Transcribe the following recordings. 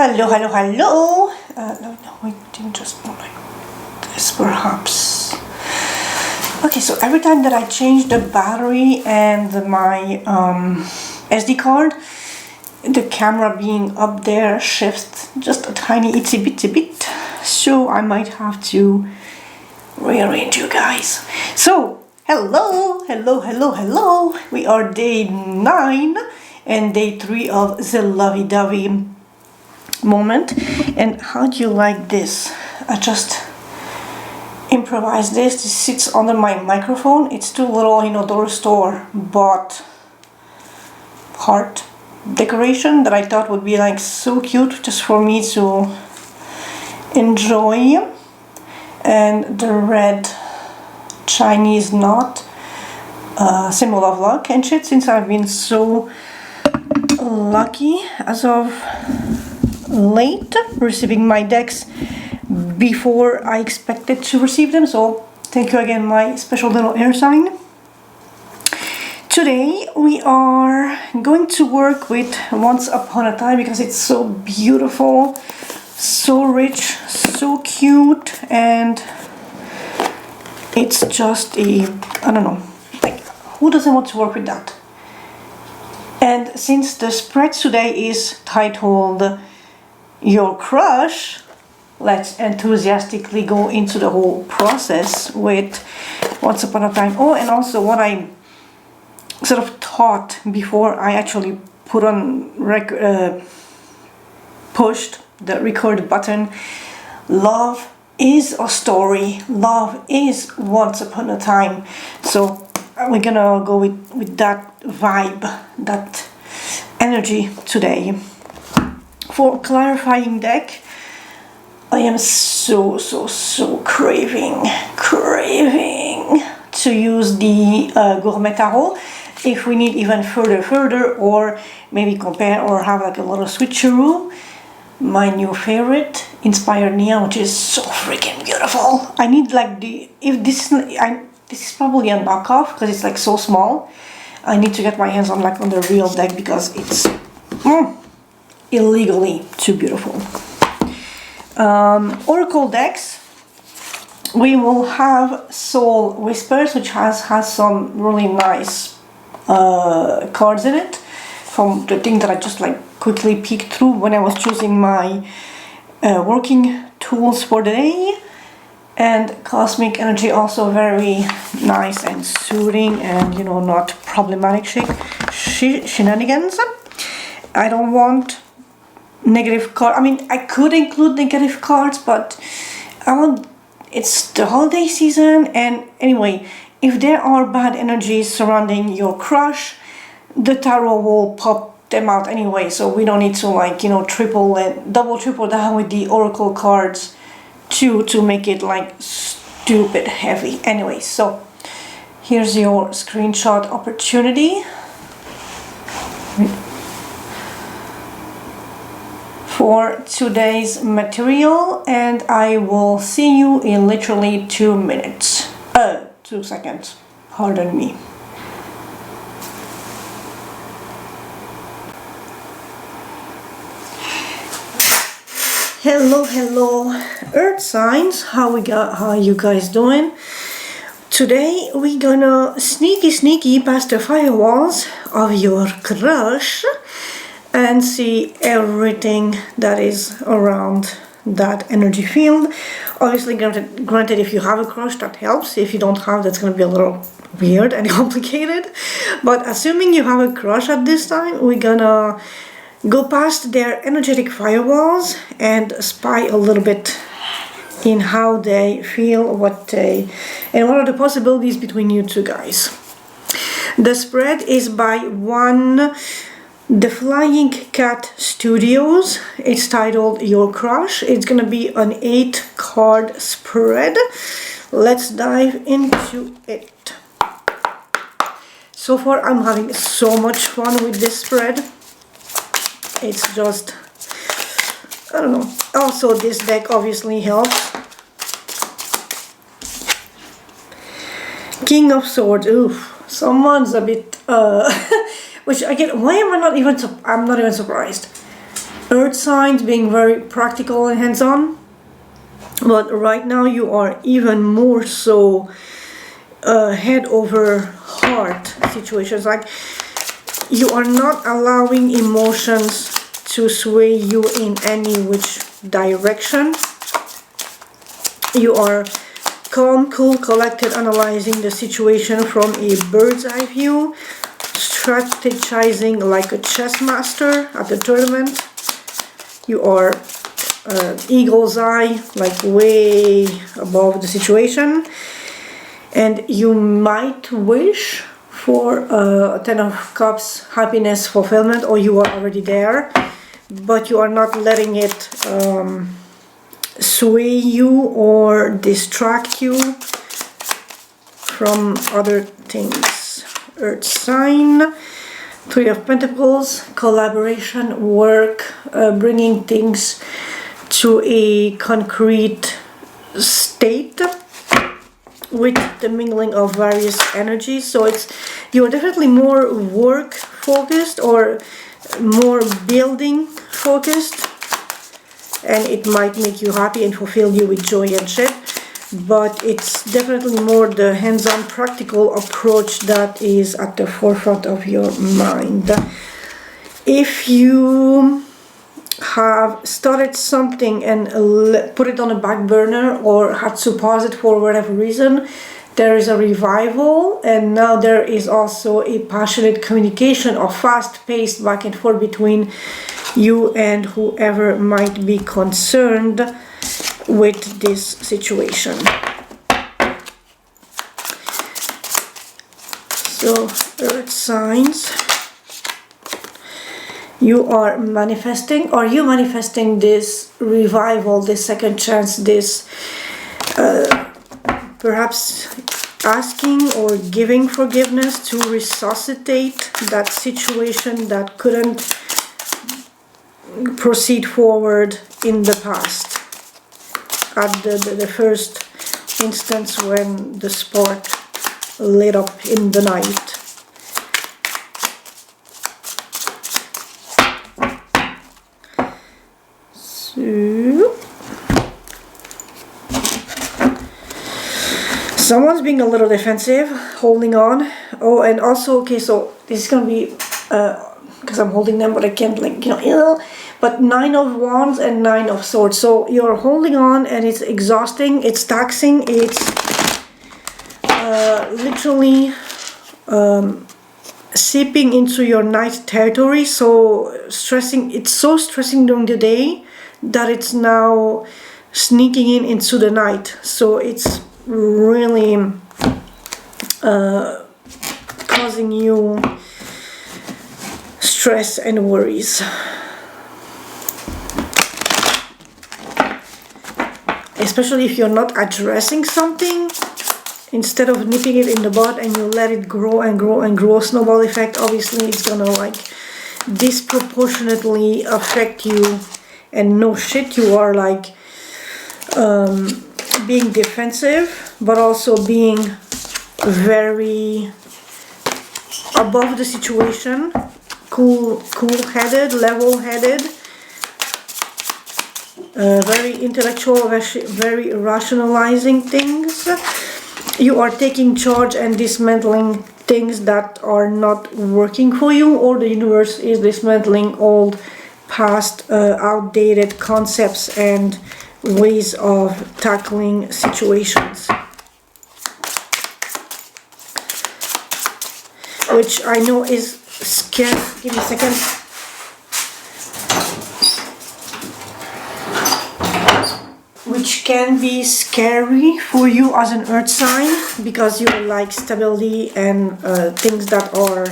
Hello, hello, hello. No, we didn't just go like this, perhaps. Okay, so every time that I change the battery and my SD card, the camera being up there shifts just a tiny itsy bitsy bit. So I might have to rearrange you guys. So, hello, hello, hello, hello. We are day 9 and day 3 of the lovey-dovey moment. And how do you like this? I just improvised this. This sits under my microphone. It's too little, dollar store bought heart decoration that I thought would be like so cute just for me to enjoy. And the red Chinese knot, symbol of luck and shit, since I've been so lucky as of late receiving my decks before I expected to receive them. So thank you again, my special little air sign. Today we are going to work with Once Upon a Time because it's so beautiful, so rich, so cute, and it's just I don't know, like, who doesn't want to work with that? And since the spread today is titled Your Crush, let's enthusiastically go into the whole process with Once Upon a Time. Oh, and also what I sort of thought before I actually put on pushed the record button. Love is a story. Love is Once Upon a Time. So we're gonna go with that vibe, that energy today. For clarifying deck, I am so craving to use the Gourmet Tarot. If we need even further, or maybe compare or have like a little switcheroo, my new favorite, Inspired Neon, which is so freaking beautiful. I need like this is probably a knockoff because it's like so small. I need to get my hands on the real deck because it's illegally too beautiful. Oracle decks, we will have Soul Whispers, which has some really nice cards in it from the thing that I just quickly peeked through when I was choosing my working tools for the day. And Cosmic Energy, also very nice and soothing and not problematic shenanigans. I don't want negative card. I mean, I could include negative cards, but it's the holiday season, and anyway, if there are bad energies surrounding your crush, the tarot will pop them out anyway, so we don't need to triple and triple down with the oracle cards to make it stupid heavy. Anyway, so here's your screenshot opportunity for today's material, and I will see you in literally 2 minutes. 2 seconds, pardon me. Hello earth signs, how you guys doing? Today we gonna sneaky past the firewalls of your crush and see everything that is around that energy field. Obviously, granted, if you have a crush, that helps. If you don't have, that's going to be a little weird and complicated. But assuming you have a crush at this time, we're gonna go past their energetic firewalls and spy a little bit in how they feel, and what are the possibilities between you two guys. The spread is by The Flying Cat Studios. It's titled Your Crush. It's gonna be an 8-card spread. Let's dive into it. So far I'm having so much fun with this spread. It's just, I don't know. Also, this deck obviously helps. King of Swords. Oof, someone's a bit which again, why am I not even I'm not even surprised. earth signs being very practical and hands-on, but right now you are even more so head over heart situations. Like, you are not allowing emotions to sway you in any which direction. You are calm, cool, collected, analyzing the situation from a bird's eye view, strategizing like a chess master at the tournament. You are eagle's eye, like way above the situation, and you might wish for a Ten of Cups happiness fulfillment, or you are already there, but you are not letting it sway you or distract you from other things. Earth sign, Three of Pentacles, collaboration, work, bringing things to a concrete state with the mingling of various energies. So you're definitely more work focused or more building focused, and it might make you happy and fulfill you with joy and shit, but it's definitely more the hands-on practical approach that is at the forefront of your mind. If you have started something and put it on a back burner or had to pause it for whatever reason, there is a revival, and now there is also a passionate communication or fast-paced back and forth between you and whoever might be concerned with this situation. So, earth signs, you are manifesting, or you manifesting this revival, this second chance, this perhaps asking or giving forgiveness to resuscitate that situation that couldn't proceed forward in the past, at the first instance when the spark lit up in the night. So someone's being a little defensive, holding on. Oh, and also, okay, so this is gonna be because I'm holding them, but I can't, like, but Nine of Wands and Nine of Swords. So you're holding on, and it's exhausting, it's taxing, it's literally seeping into your night territory. So stressing, it's so stressing during the day that it's now sneaking into the night. So it's really causing you stress and worries. Especially if you're not addressing something, instead of nipping it in the bud and you let it grow and grow and grow, snowball effect, obviously it's gonna like disproportionately affect you. And no shit, you are like being defensive, but also being very above the situation, cool-headed, level-headed, very intellectual, very rationalizing things. You are taking charge and dismantling things that are not working for you, or the universe is dismantling old, past, outdated concepts and ways of tackling situations, which I know is scary. Give me a second. Which can be scary for you as an earth sign, because you like stability and things that are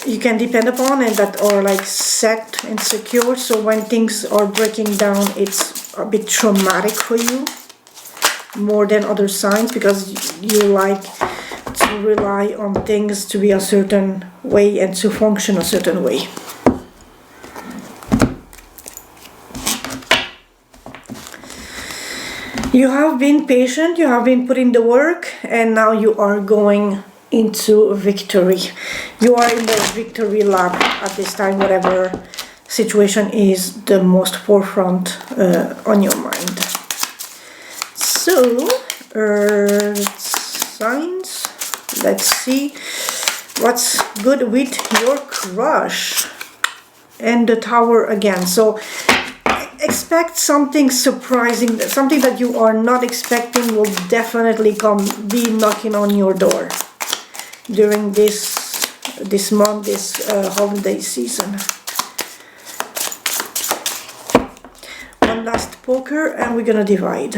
you can depend upon and that are like set and secure. So when things are breaking down, it's a bit traumatic for you more than other signs, because you like to rely on things to be a certain way and to function a certain way. You have been patient, you have been putting the work, and now you are going into victory. You are in the victory lap at this time, whatever situation is the most forefront on your mind. So, earth signs, let's see what's good with your crush. And the Tower again. So expect something surprising, something that you are not expecting will definitely be knocking on your door during this month, this holiday season. One last poker and we're gonna divide.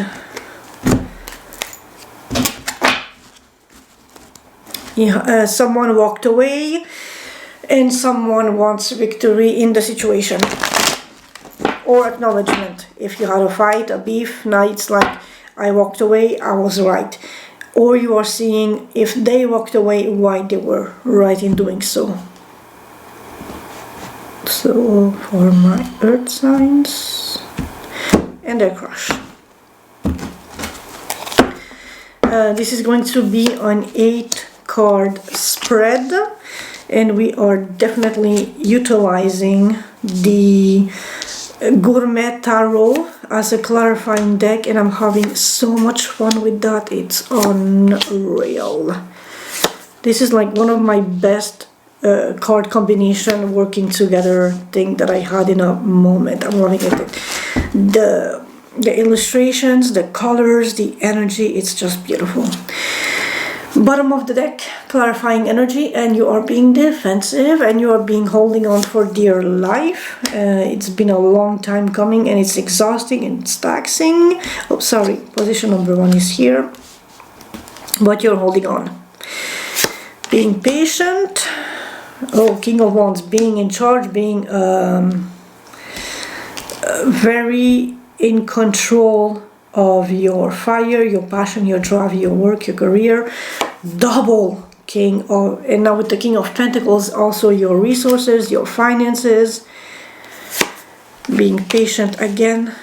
Yeah, someone walked away and someone wants victory in the situation or acknowledgement. If you had a fight, a beef, now it's like, I walked away, I was right. Or you are seeing if they walked away, why they were right in doing so. So for my earth signs and their crush. This is going to be an 8-card spread, and we are definitely utilizing the Gourmet Tarot as a clarifying deck, and I'm having so much fun with that. It's unreal. This is like one of my best card combination working together thing that I had in a moment. I'm loving it. The illustrations, the colors, the energy, it's just beautiful. Bottom of the deck, clarifying energy, and you are being defensive and you are holding on for dear life. It's been a long time coming and it's exhausting and it's taxing. Oh, sorry, position number 1 is here, but you're holding on. Being patient. Oh, King of Wands, being in charge, being very in control of your fire, your passion, your drive, your work, your career. Double King of, and now with the King of Pentacles, also your resources, your finances. Being patient again.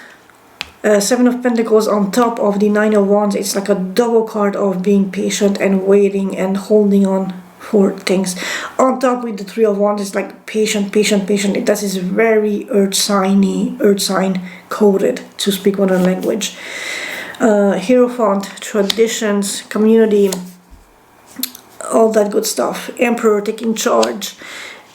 7 of Pentacles on top of the 9 of Wands. It's like a double card of being patient and waiting and holding on for things. On top with the 3 of Wands, it's like patient, patient, patient. That is very earth sign coded, to speak one language. Hierophant, traditions, community, all that good stuff. Emperor, taking charge,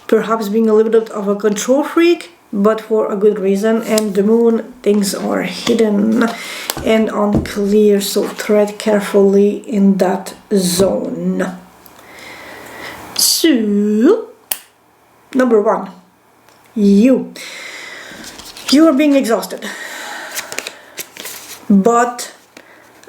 perhaps being a little bit of a control freak, but for a good reason. And the Moon, things are hidden and unclear, so tread carefully in that zone. So, number 1, you are being exhausted, but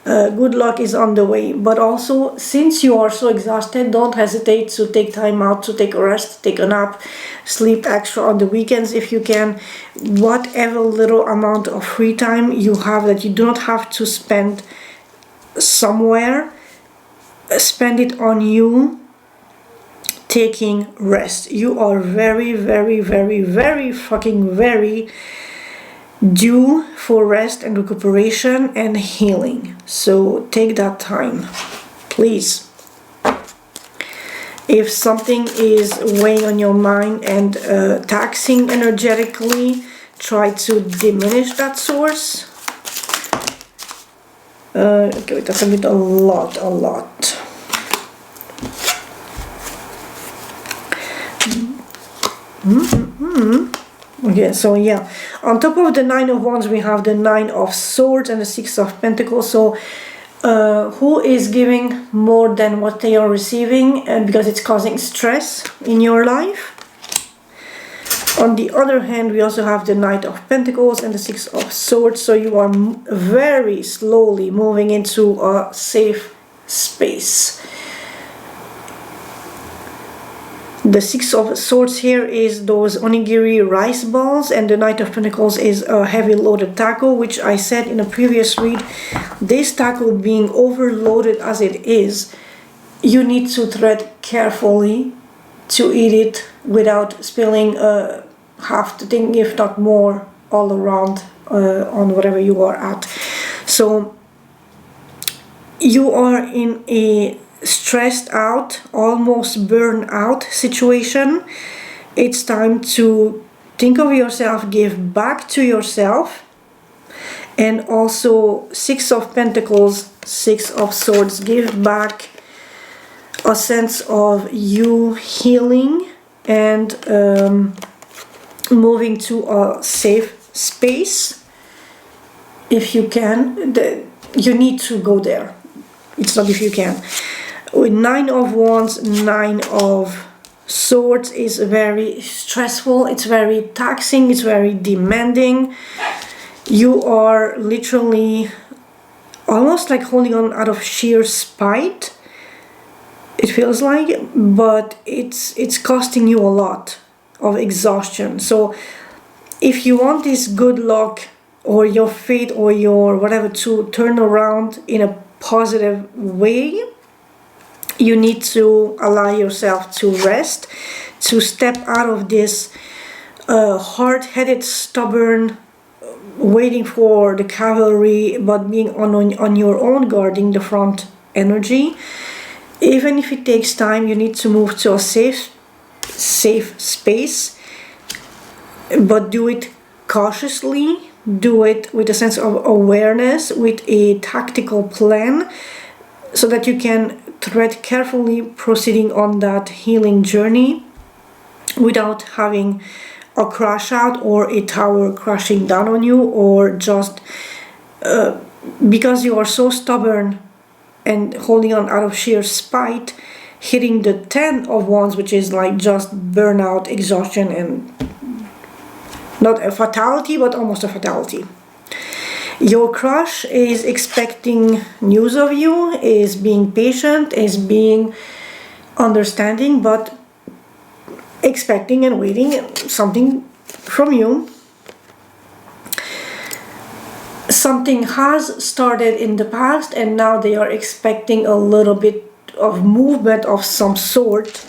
good luck is on the way. But also, since you are so exhausted, don't hesitate to take time out, to take a rest, take a nap, sleep extra on the weekends if you can. Whatever little amount of free time you have that you do not have to spend somewhere, spend it on you, taking rest. You are very, very, very, very fucking very due for rest and recuperation and healing. So take that time, please. If something is weighing on your mind and taxing energetically, try to diminish that source. Okay, that's a bit a lot. Okay, so yeah, on top of the 9 of Wands we have the 9 of Swords and the 6 of Pentacles. So who is giving more than what they are receiving, and because it's causing stress in your life. On the other hand, we also have the Knight of Pentacles and the 6 of Swords. So you are very slowly moving into a safe space. The 6 of Swords here is those onigiri rice balls, and the Knight of Pentacles is a heavy loaded taco, which I said in a previous read. This taco being overloaded as it is, you need to tread carefully to eat it without spilling half the thing, if not more, all around on whatever you are at. So you are in a stressed out, almost burned out situation. It's time to think of yourself, give back to yourself. And also 6 of Pentacles, 6 of Swords, give back a sense of you healing and moving to a safe space. If you can, you need to go there. It's not if you can. With 9 of Wands, 9 of Swords is very stressful, it's very taxing, it's very demanding. You are literally almost like holding on out of sheer spite, it feels like, but it's costing you a lot of exhaustion. So if you want this good luck or your fate or your whatever to turn around in a positive way, you need to allow yourself to rest, to step out of this hard-headed, stubborn, waiting for the cavalry, but being on your own, guarding the front energy. Even if it takes time, you need to move to a safe space, but do it cautiously, do it with a sense of awareness, with a tactical plan, so that you can tread carefully proceeding on that healing journey without having a crash out or a tower crashing down on you, or just because you are so stubborn and holding on out of sheer spite, hitting the 10 of Wands, which is like just burnout, exhaustion, and not a fatality, but almost a fatality. Your crush is expecting news of you, is being patient, is being understanding, but expecting and waiting something from you. Something has started in the past and now they are expecting a little bit of movement of some sort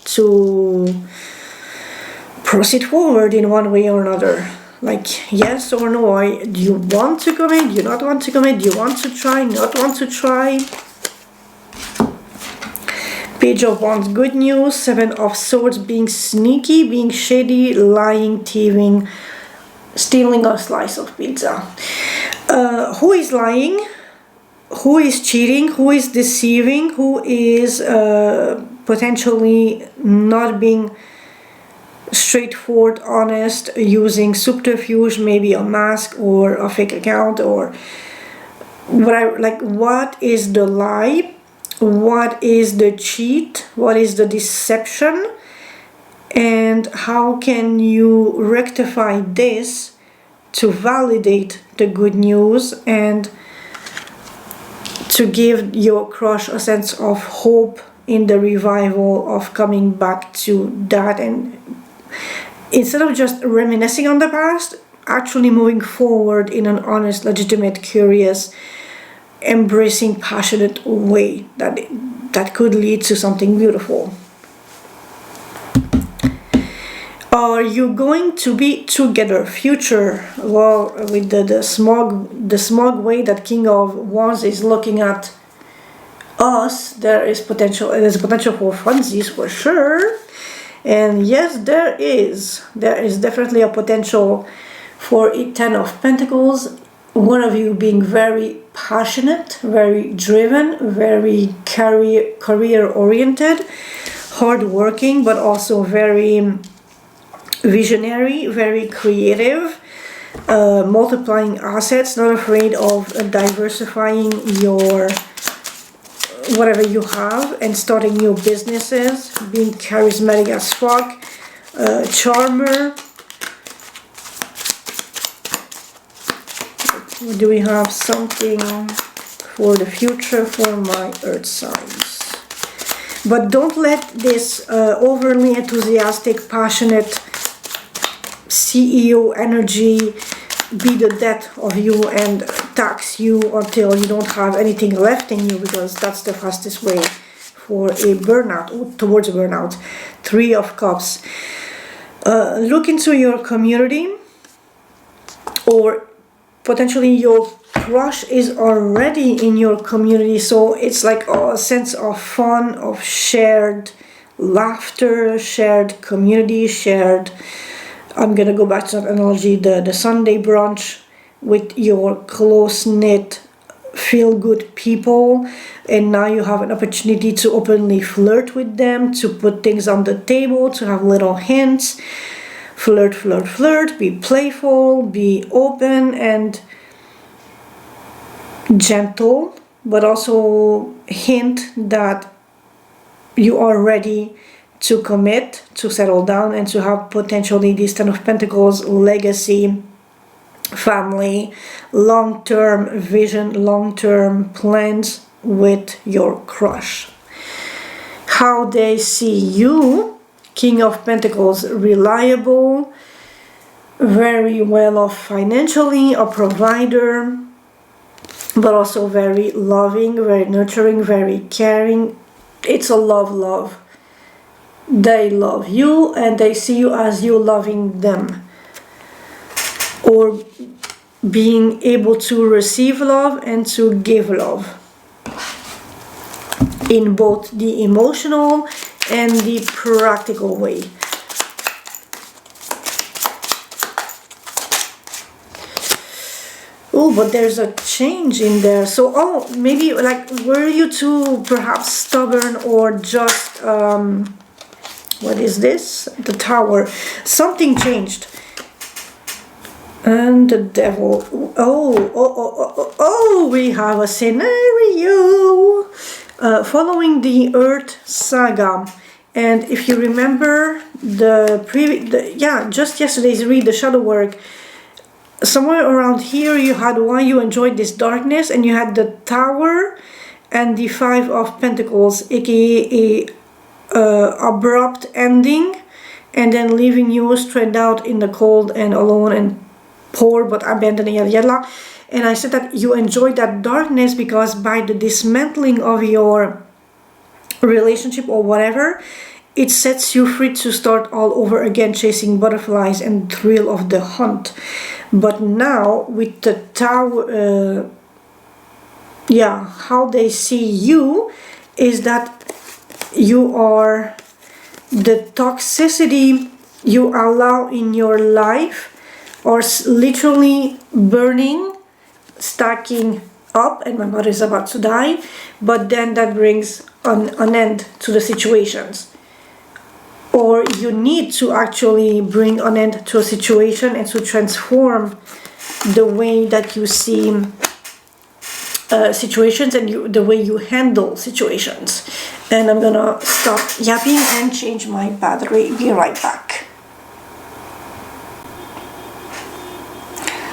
to proceed forward in one way or another. Like yes or no, do you want to commit, do you not want to commit, do you want to try, not want to try. Page of Wands, good news. 7 of Swords, being sneaky, being shady, lying, thieving, stealing a slice of pizza. Who is lying? Who is cheating? Who is deceiving? Who is potentially not being straightforward, honest, using subterfuge, maybe a mask or a fake account, or whatever? Like, what is the lie? What is the cheat? What is the deception? And how can you rectify this to validate the good news and to give your crush a sense of hope in the revival of coming back to that, and instead of just reminiscing on the past, actually moving forward in an honest, legitimate, curious, embracing, passionate way that could lead to something beautiful. Are you going to be together? Future. Well, with the smug way that King of Wands is looking at us, there's potential for funsies for sure. And yes, there is definitely a potential for a 10 of Pentacles. One of you being very passionate, very driven, very career oriented, hardworking, but also very visionary, very creative, multiplying assets, not afraid of diversifying your whatever you have and starting new businesses, being charismatic as fuck, charmer. Do we have something for the future for my earth signs? But don't let this overly enthusiastic, passionate CEO energy be the death of you and tax you until you don't have anything left in you, because that's the fastest way for a burnout, towards a burnout. 3 of Cups. Look into your community, or potentially your crush is already in your community, so it's like a sense of fun, of shared laughter, shared community, shared I'm gonna go back to that analogy, the Sunday brunch with your close-knit, feel-good people, and now you have an opportunity to openly flirt with them, to put things on the table, to have little hints. Flirt, flirt, flirt, be playful, be open and gentle, but also hint that you are ready to commit, to settle down, and to have potentially this Ten of Pentacles legacy, family, long-term vision, long-term plans with your crush. How they see you: King of Pentacles, reliable, very well off financially, a provider, but also very loving, very nurturing, very caring. It's a love. They love you and they see you as you loving them, or being able to receive love and to give love in both the emotional and the practical way. Oh, but there's a change in there. So, oh, maybe like, were you too perhaps stubborn, or just, what is this? The Tower. Something changed. And the Devil. Oh, we have a scenario. Following the Earth saga. And if you remember just yesterday's read, the shadow work, somewhere around here you had why you enjoyed this darkness, and you had the Tower and the Five of Pentacles, aka abrupt ending, and then leaving you straight out in the cold and alone and poor but abandoned, yada yada. And I said that you enjoyed that darkness because by the dismantling of your relationship or whatever, it sets you free to start all over again, chasing butterflies and thrill of the hunt. But now with the Tower, how they see you is that you are the toxicity you allow in your life, or literally burning, stacking up, and my mother is about to die, but then that brings an end to the situations. Or you need to actually bring an end to a situation and to transform the way that you see situations and the way you handle situations. And I'm gonna stop yapping and change my battery. Be right back.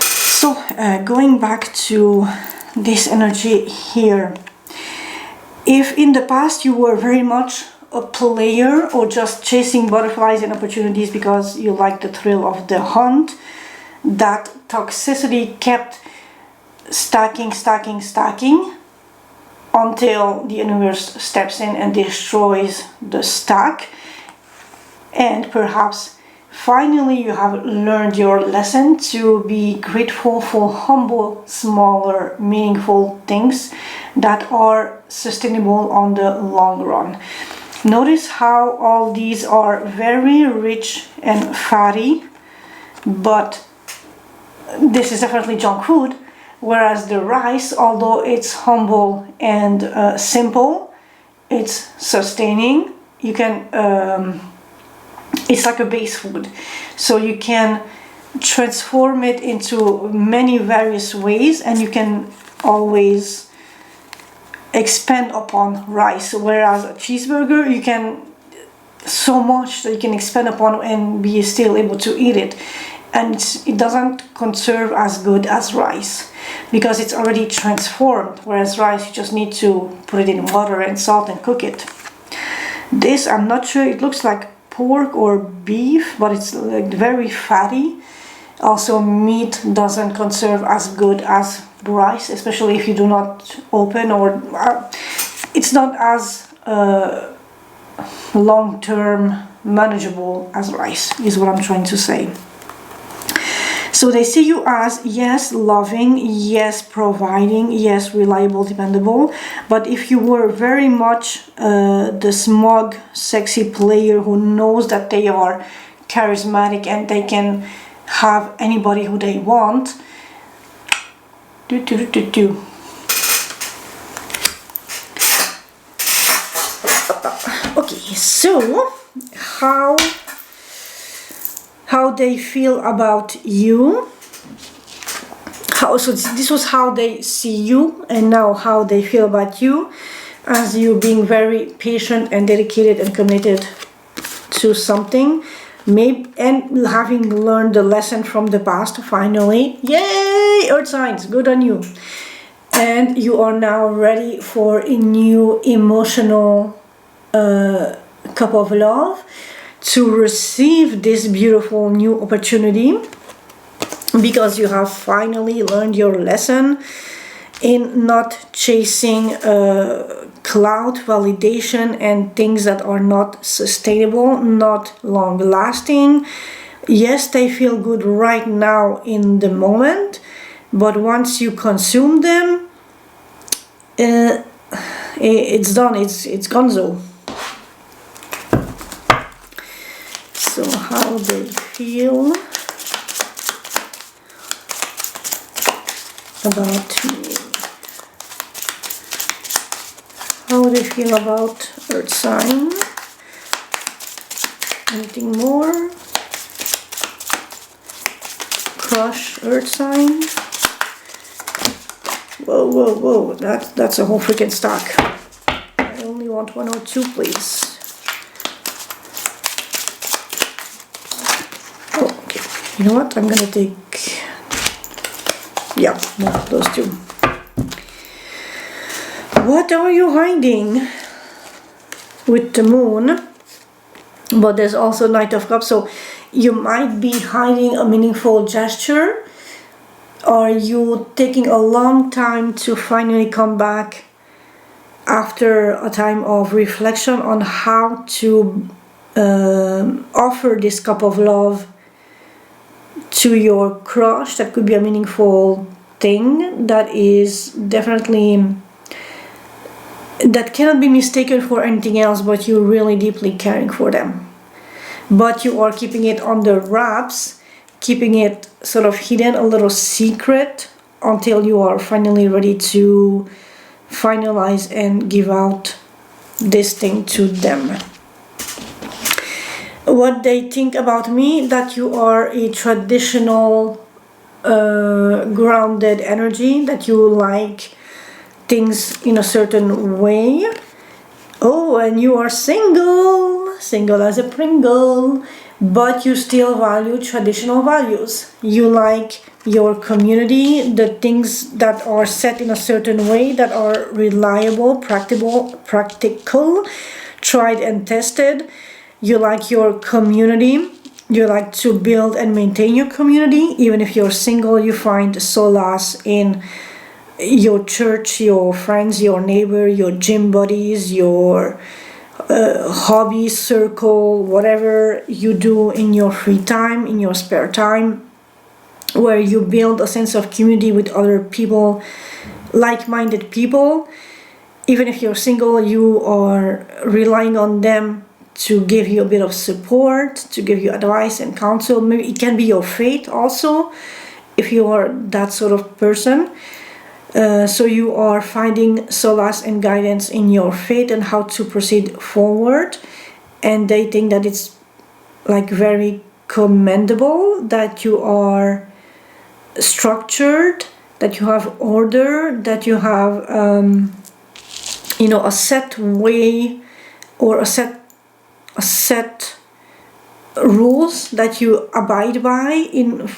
So going back to this energy here, if in the past you were very much a player or just chasing butterflies and opportunities because you like the thrill of the hunt, that toxicity kept stacking until the universe steps in and destroys the stack. And perhaps finally you have learned your lesson to be grateful for humble, smaller, meaningful things that are sustainable on the long run. Notice how all these are very rich and fatty, but this is definitely junk food. Whereas the rice, although it's humble and simple, it's sustaining. You can, it's like a base food. So you can transform it into many various ways, and you can always expand upon rice. Whereas a cheeseburger, you can so much that you can expand upon and be still able to eat it. And it doesn't conserve as good as rice because it's already transformed, whereas rice you just need to put it in water and salt and cook it. This, I'm not sure, it looks like pork or beef, but it's like very fatty. Also, meat doesn't conserve as good as rice, especially if you do not open, or it's not as long-term manageable as rice, is what I'm trying to say. So they see you as, yes, loving, yes, providing, yes, reliable, dependable. But if you were very much the smug, sexy player who knows that they are charismatic and they can have anybody who they want. Okay, so how they feel about you. So this was how they see you, and now how they feel about you, as you being very patient and dedicated and committed to something, maybe, and having learned the lesson from the past finally. Yay, earth signs, good on you. And you are now ready for a new emotional cup of love to receive this beautiful new opportunity, because you have finally learned your lesson in not chasing cloud validation and things that are not sustainable, not long lasting. Yes, they feel good right now in the moment, but once you consume them, it's done, it's gonzo. So how they feel about me. How they feel about earth sign. Anything more? Crush earth sign. Whoa, whoa, whoa. That's a whole freaking stack. I only want one or two, please. Oh, okay. You know what? I'm gonna take... Yeah, no, those two. What are you hiding with the moon? But there's also Knight of Cups, so you might be hiding a meaningful gesture. Are you taking a long time to finally come back after a time of reflection on how to offer this cup of love to your crush? That could be a meaningful thing that is definitely, that cannot be mistaken for anything else, but you're really deeply caring for them. But you are keeping it under wraps, keeping it sort of hidden, a little secret, until you are finally ready to finalize and give out this thing to them. What they think about me, that you are a traditional grounded energy, that you like things in a certain way. Oh, and you are single as a Pringle, but you still value traditional values. You like your community, the things that are set in a certain way, that are reliable, practical, tried and tested. You like your community. You like to build and maintain your community. Even if you're single, you find solace in your church, your friends, your neighbor, your gym buddies, your hobby circle, whatever you do in your free time, in your spare time, where you build a sense of community with other people, like-minded people. Even if you're single, you are relying on them to give you a bit of support, to give you advice and counsel. Maybe it can be your fate also, if you are that sort of person. So you are finding solace and guidance in your fate and how to proceed forward. And they think that it's like very commendable that you are structured, that you have order, that you have a set way or a set rules that you abide by in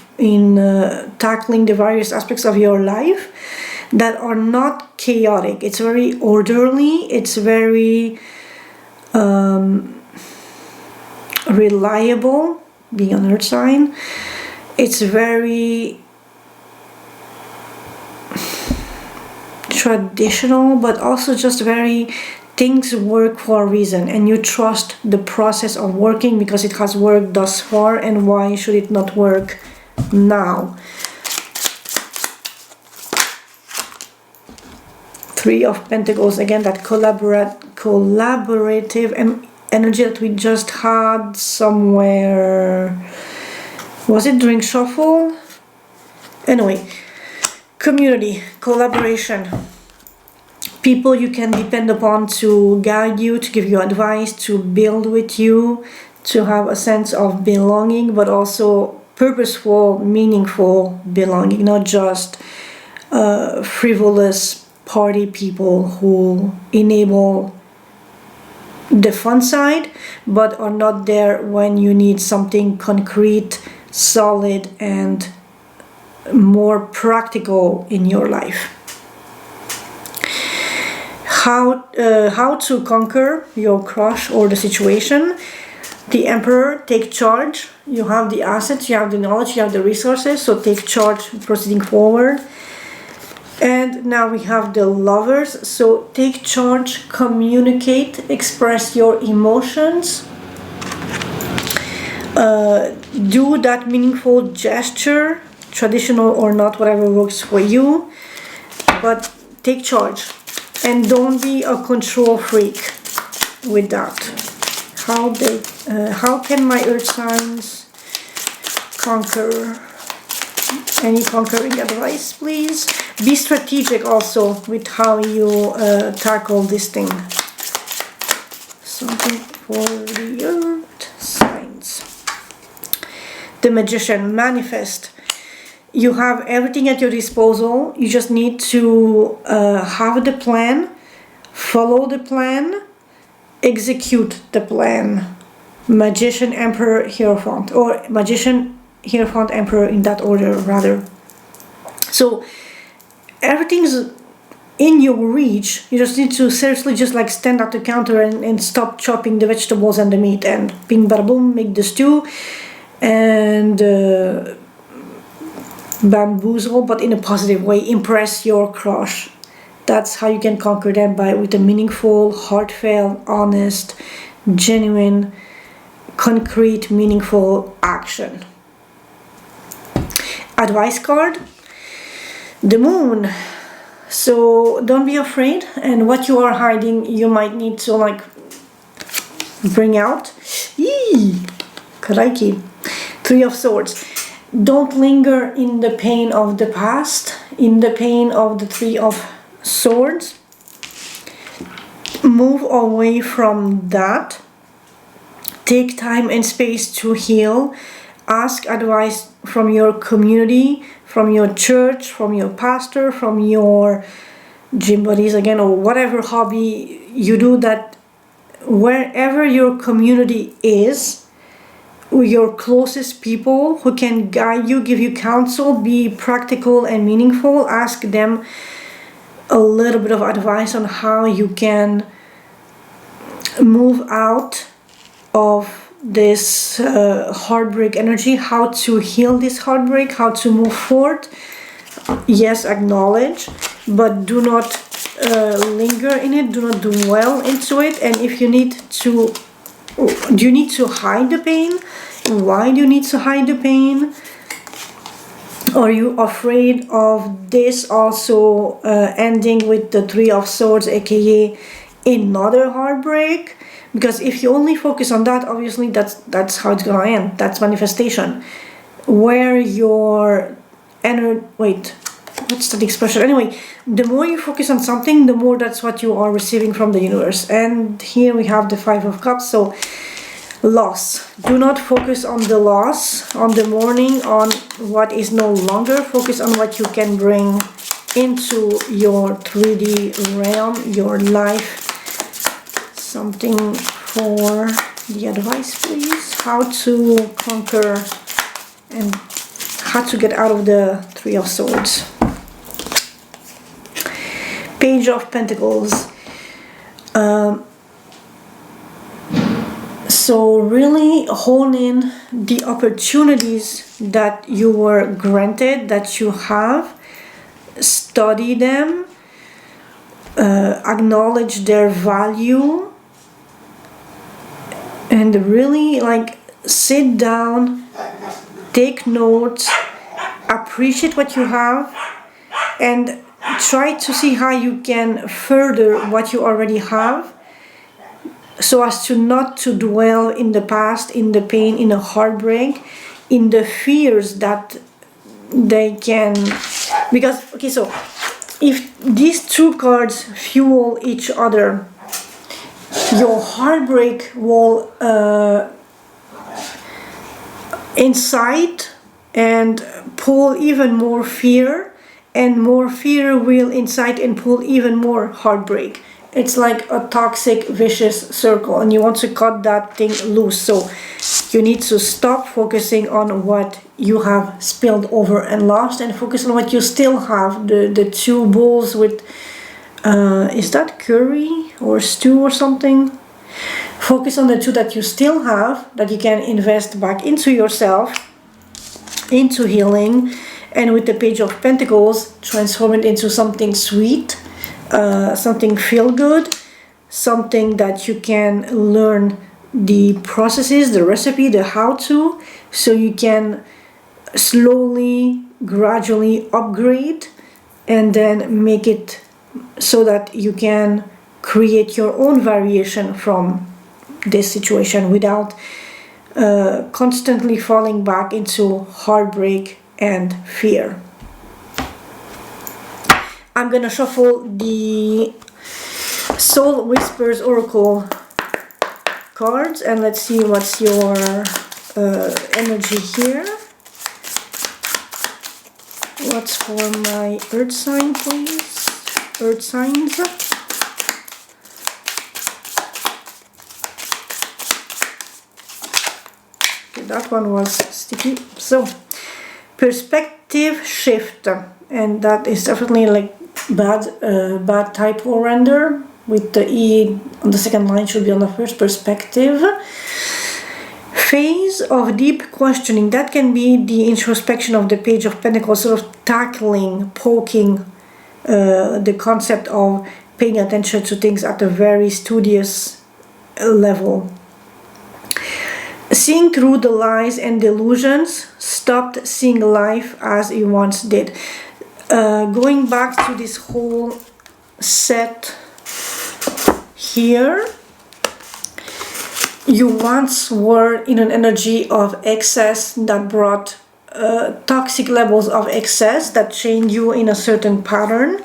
tackling the various aspects of your life, that are not chaotic. It's very orderly, it's very reliable, being an earth sign. It's very traditional, but also just very, things work for a reason, and you trust the process of working because it has worked thus far, and why should it not work now? Three of Pentacles, again, that collaborative and energy that we just had somewhere. Was it during shuffle? Anyway, community, collaboration, people you can depend upon to guide you, to give you advice, to build with you, to have a sense of belonging, but also purposeful, meaningful belonging, not just frivolous party people who enable the fun side, but are not there when you need something concrete, solid, and more practical in your life. How to conquer your crush or the situation. The Emperor, take charge. You have the assets, you have the knowledge, you have the resources, so take charge proceeding forward. And now we have the Lovers, so take charge, communicate, express your emotions. Do that meaningful gesture, traditional or not, whatever works for you, but take charge and don't be a control freak with that. How can my earth signs conquer? Any conquering advice, please? Be strategic also with how you tackle this thing. Something for the earth signs. The Magician, manifest. You have everything at your disposal. You just need to have the plan, follow the plan, execute the plan. Magician, Emperor, Hierophant, or Magician, Hierophant, Emperor, in that order rather. So everything's in your reach. You just need to seriously just like stand at the counter and stop chopping the vegetables and the meat, and bing bada boom, make the stew and bamboozle, but in a positive way. Impress your crush. That's how you can conquer them, with a meaningful, heartfelt, honest, genuine, concrete, meaningful action. Advice card, the Moon. So don't be afraid, and what you are hiding you might need to like bring out. Eee, crikey. Three of Swords. Don't linger in the pain of the past, in the pain of the Three of Swords. Move away from that. Take time and space to heal. Ask advice from your community, from your church, from your pastor, from your gym buddies again, or whatever hobby you do, that wherever your community is, your closest people who can guide you, give you counsel, be practical and meaningful. Ask them a little bit of advice on how you can move out of this heartbreak energy, how to heal this heartbreak, how to move forward. Yes, acknowledge, but do not linger in it, do not dwell into it. And if you need to, do you need to hide the pain? Why do you need to hide the pain? Are you afraid of this also ending with the Three of Swords, aka another heartbreak? Because if you only focus on that, obviously that's how it's gonna end. That's manifestation. Where your energy, wait, what's that expression? Anyway, the more you focus on something, the more that's what you are receiving from the universe. And here we have the Five of Cups. So loss. Do not focus on the loss, on the mourning, on what is no longer. Focus on what you can bring into your 3D realm, your life. Something for the advice, please. How to conquer and how to get out of the Three of Swords. Page of Pentacles. So really hone in the opportunities that you were granted, that you have. Study them. Acknowledge their value. And really like sit down, take notes, appreciate what you have, and try to see how you can further what you already have. so as to not to dwell in the past, in the pain, in a heartbreak, in the fears that they can, because okay, so if these two cards fuel each other, your heartbreak will incite and pull even more fear, and more fear will incite and pull even more heartbreak. It's like a toxic, vicious circle, and you want to cut that thing loose. So you need to stop focusing on what you have spilled over and lost, and focus on what you still have. The two bowls with, is that curry or stew or something? Focus on the two that you still have, that you can invest back into yourself, into healing, and with the Page of Pentacles, transform it into something sweet, something feel good, something that you can learn the processes, the recipe, the how to, so you can slowly, gradually upgrade, and then make it so that you can create your own variation from this situation without constantly falling back into heartbreak and fear. I'm gonna shuffle the Soul Whispers Oracle cards, and let's see what's your energy here. What's for my earth sign, please? Earth signs. Okay, that one was sticky. So, perspective shift, and that is definitely like bad typo render, with the E on the second line should be on the first. Perspective. Phase of deep questioning, that can be the introspection of the Page of Pentacles, sort of tackling, poking the concept of paying attention to things at a very studious level. Seeing through the lies and delusions, stopped seeing life as you once did. Going back to this whole set here, you once were in an energy of excess that brought toxic levels of excess that chained you in a certain pattern.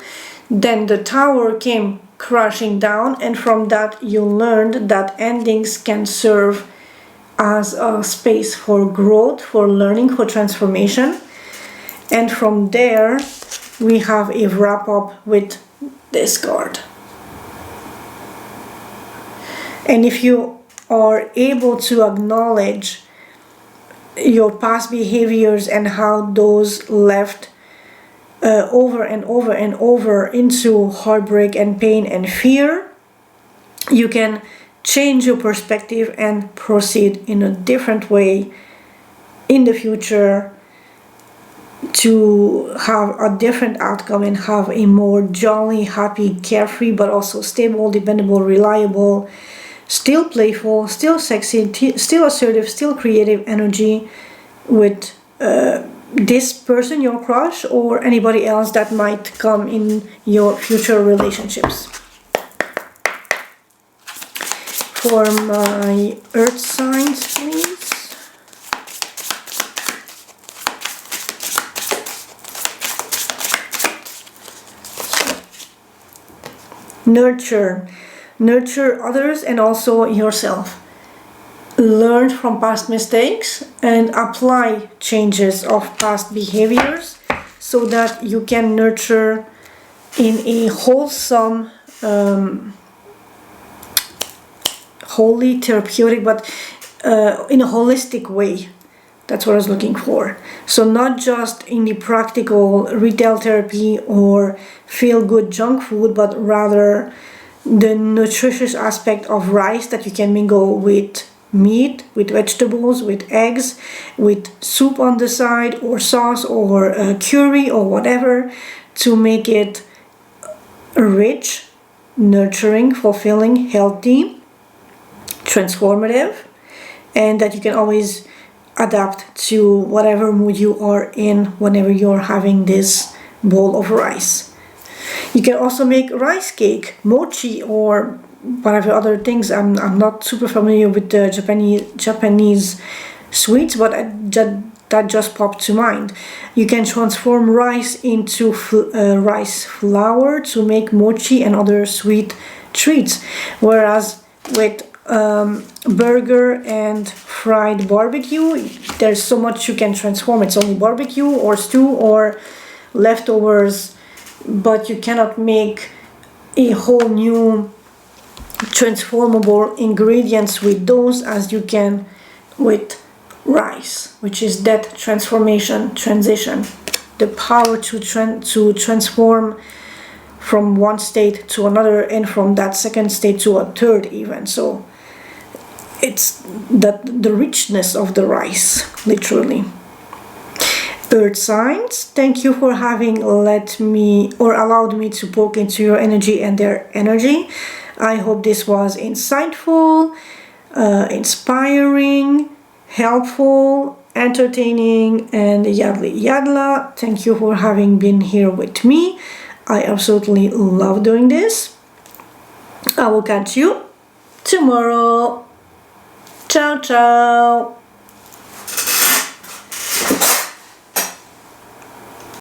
Then the tower came crashing down, and from that you learned that endings can serve as a space for growth, for learning, for transformation. And from there we have a wrap up with this card. And if you are able to acknowledge your past behaviors and how those left over and over and over into heartbreak and pain and fear, you can change your perspective and proceed in a different way in the future to have a different outcome and have a more jolly, happy, carefree, but also stable, dependable, reliable, still playful, still sexy, still assertive, still creative energy with this person, your crush, or anybody else that might come in your future relationships. For my earth signs, please. Nurture. Nurture others and also yourself. Learn from past mistakes and apply changes of past behaviors so that you can nurture in a wholesome, wholly therapeutic, but in a holistic way. That's what I was looking for. So not just in the practical retail therapy or feel-good junk food, but rather the nutritious aspect of rice that you can mingle with meat, with vegetables, with eggs, with soup on the side, or sauce, or curry, or whatever, to make it rich, nurturing, fulfilling, healthy, transformative, and that you can always adapt to whatever mood you are in whenever you're having this bowl of rice. You can also make rice cake, mochi, or whatever other things. I'm not super familiar with the Japanese sweets, but that just popped to mind. You can transform rice into rice flour to make mochi and other sweet treats, whereas with burger and fried barbecue, there's so much you can transform. It's only barbecue or stew or leftovers, but you cannot make a whole new transformable ingredients with those as you can with rice, which is that transformation, transition, the power to transform from one state to another, and from that second state to a third even. So it's the richness of the rice, literally. Earth signs, thank you for having allowed me to poke into your energy and their energy. I hope this was insightful, inspiring, helpful, entertaining, and yadli yadla. Thank you for having been here with me. I absolutely love doing this. I will catch you tomorrow. Ciao, ciao.